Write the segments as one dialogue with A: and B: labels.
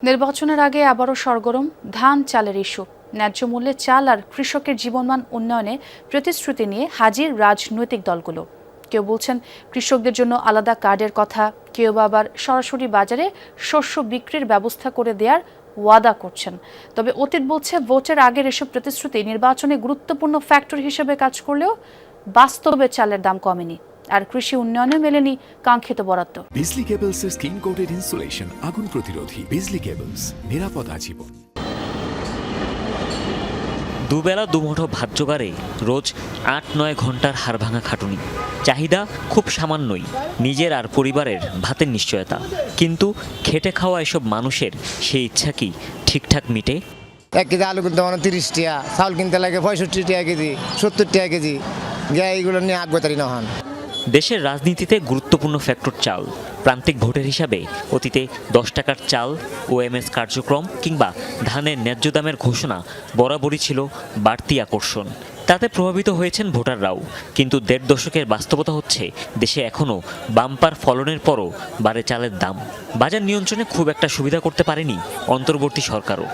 A: নির্বাচনের আগে আবারও সরগরম ধান চালের ইস্যু। ন্যায্য মূল্যে চাল আর কৃষকের জীবনমান উন্নয়নে প্রতিশ্রুতি নিয়ে হাজির রাজনৈতিক দলগুলো। কেউ বলছেন কৃষকদের জন্য আলাদা কার্ডের কথা, কেউ আবার সরাসরি বাজারে শস্য বিক্রির ব্যবস্থা করে দেওয়ার ওয়াদা করছেন। তবে অতীত বলছে ভোটের আগের এসব প্রতিশ্রুতি নির্বাচনে গুরুত্বপূর্ণ ফ্যাক্টর হিসেবে কাজ করলেও বাস্তবে চালের দাম কমেনি, আর কৃষি উন্নয়নে মেলেনি কাঙ্ক্ষিত বরাদ্দ।
B: বিজলি কেবলস এর স্কিন কোটেড ইনসুলেশন আগুন প্রতিরোধী। বিজলি কেবলস, নিরাপদ আজীবন।
C: দুবেলা দুমুঠো ভাত জোগাড়ে রোজ ৮-৯ ঘন্টার হাড়ভাঙা খাটুনি। চাহিদা খুব সামান্যই, নিজের আর পরিবারের ভাতের নিশ্চয়তা। কিন্তু খেটে খাওয়া এসব মানুষের সেই ইচ্ছা কি ঠিকঠাক মিটে?
D: 1 কেজি আলু কিনতে 30 টাকা, চাউল কিনতে লাগে 65 টাকা কেজি, 70 টাকা কেজি। এইগুলো নিয়ে আগ্রহী না হন।
C: দেশের রাজনীতিতে গুরুত্বপূর্ণ ফ্যাক্টর চাল। প্রান্তিক ভোটের হিসাবে অতীতে 10 টাকার চাল, ওএমএস কার্যক্রম কিংবা ধানের ন্যায্য দামের ঘোষণা বরাবরই ছিল বাড়তি আকর্ষণ। তাতে প্রভাবিত হয়েছেন ভোটাররাও। কিন্তু 1.5 দশকের বাস্তবতা হচ্ছে দেশে এখনও বাম্পার ফলনের পরও বাড়ে চালের দাম। বাজার নিয়ন্ত্রণে খুব একটা সুবিধা করতে পারেনি অন্তর্বর্তী সরকারও।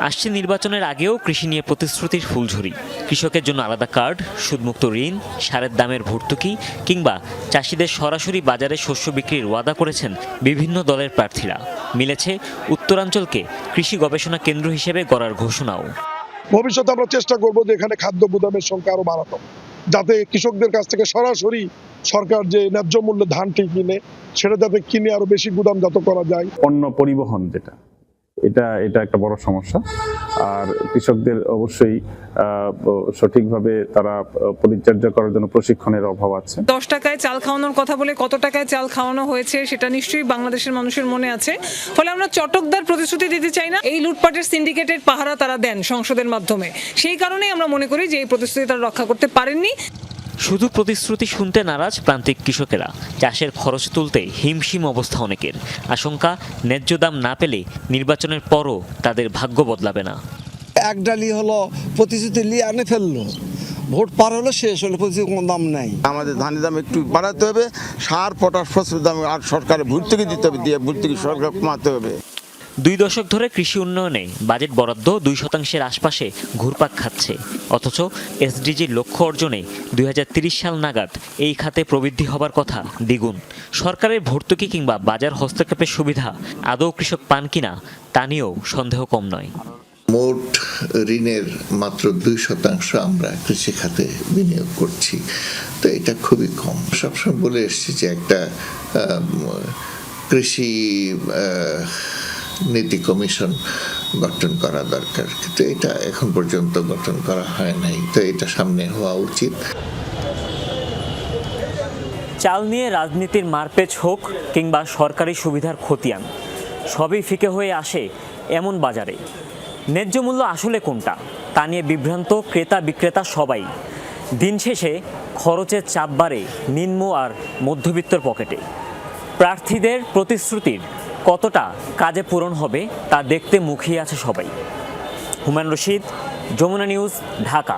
C: আসছে নির্বাচনের আগেও কৃষি নিয়ে প্রতিশ্রুতির ফুলঝুরি। কৃষকের জন্য আলাদা কার্ড, সুদমুক্ত ঋণ, সারের দামের ভর্তুকি কিংবা চাষিদের সরাসরি বাজারে শস্য বিক্রির ওয়াদা করেছেন বিভিন্ন দলের প্রার্থীরা। মিলেছে উত্তরাঞ্চলকে কৃষি গবেষণা কেন্দ্র হিসেবে গড়ার ঘোষণাও।
E: ভবিষ্যতে আমরা চেষ্টা করব যে এখানে খাদ্য গুদামের সংখ্যা আরো বাড়ানো, যাতে কৃষকদের কাছ থেকে সরাসরি সরকার যে ন্যায্য মূল্যে ধানটি কিনে সেটা যাতে কিনে আরো বেশি গুদামজাত করা যায়।
F: পণ্য পরিবহন এটা একটা বড় সমস্যা। আর কৃষকদের অবশ্যই সঠিকভাবে তারা পরিচর্যা করার জন্য প্রশিক্ষণের অভাব আছে।
G: 10 টাকায় চাল খাওয়ানোর কথা বলে কত টাকায় চাল খাওয়ানো হয়েছে সেটা নিশ্চয়ই বাংলাদেশের মানুষের মনে আছে। ফলে আমরা চটকদার প্রতিশ্রুতি দিতে চাই না। এই লুটপাটের সিন্ডিকেটের পাহারা তারা দেন সংসদের মাধ্যমে। সেই কারণেই আমরা মনে করি যে এই প্রতিশ্রুতি তারা রক্ষা করতে পারেননি।
C: শুধু প্রতিশ্রুতি শুনতে নারাজ প্রান্তিক কৃষকেরা। চাষের খরচ তুলতে হিমশিম অবস্থা অনেকের। আশঙ্কা ন্যায্য দাম না পেলে নির্বাচনের পরও তাদের ভাগ্য বদলাবে না।
H: এক ডালি হলো প্রতিশ্রুতি নিয়ে আনে ফেললো, ভোট পার হলো শেষ হলো, প্রতিশ্রুতি কোনো দাম নাই।
I: আমাদের ধানের দাম একটু বাড়াতে হবে, সার পটাশ ফসলের দাম আর সরকারের ভর্তুকি দিতে হবে, দিয়ে ভর্তুকি সরকার কমাতে হবে।
C: 2 দশক ধরে কৃষি উন্নয়নে বাজেট বরাদ্দ 2% আশপাশে ঘুরপাক খাচ্ছে। অথচ এসডিজির লক্ষ্য অর্জনে 2030 সাল নাগাদ এই খাতে প্রবৃদ্ধি হবার কথা দ্বিগুণ। সরকারের ভর্তুকি কিংবা বাজার হস্তক্ষেপের সুবিধা আদৌ কৃষক পান কিনা তা নিয়েও সন্দেহ কম নয়।
J: মোট ঋণের মাত্র 2% আমরা কৃষি খাতে বিনিয়োগ করছি, তো এটা খুবই কম। সবসময় বলে এসেছি যে একটা কৃষি নীতি কমিশন গঠন করা দরকার, কিন্তু এটা এখন পর্যন্ত গঠন করা হয় নাই, তো এটা সামনে হওয়া উচিত।
C: চাল নিয়ে রাজনীতির মারপেচ হোক কিংবা সরকারি সুবিধার খতিয়ান, সবই ফিকে হয়ে আসে এমন বাজারে। ন্যায্য মূল্য আসলে কোনটা তা নিয়ে বিভ্রান্ত ক্রেতা বিক্রেতা সবাই। দিন শেষে খরচের চাপ বাড়ে নিম্ন আর মধ্যবিত্তর পকেটে। প্রার্থীদের প্রতিশ্রুতির কতটা কাজে পূরণ হবে তা দেখতে মুখিয়ে আছে সবাই। হুমায়ুন রশিদ, যমুনা নিউজ, ঢাকা।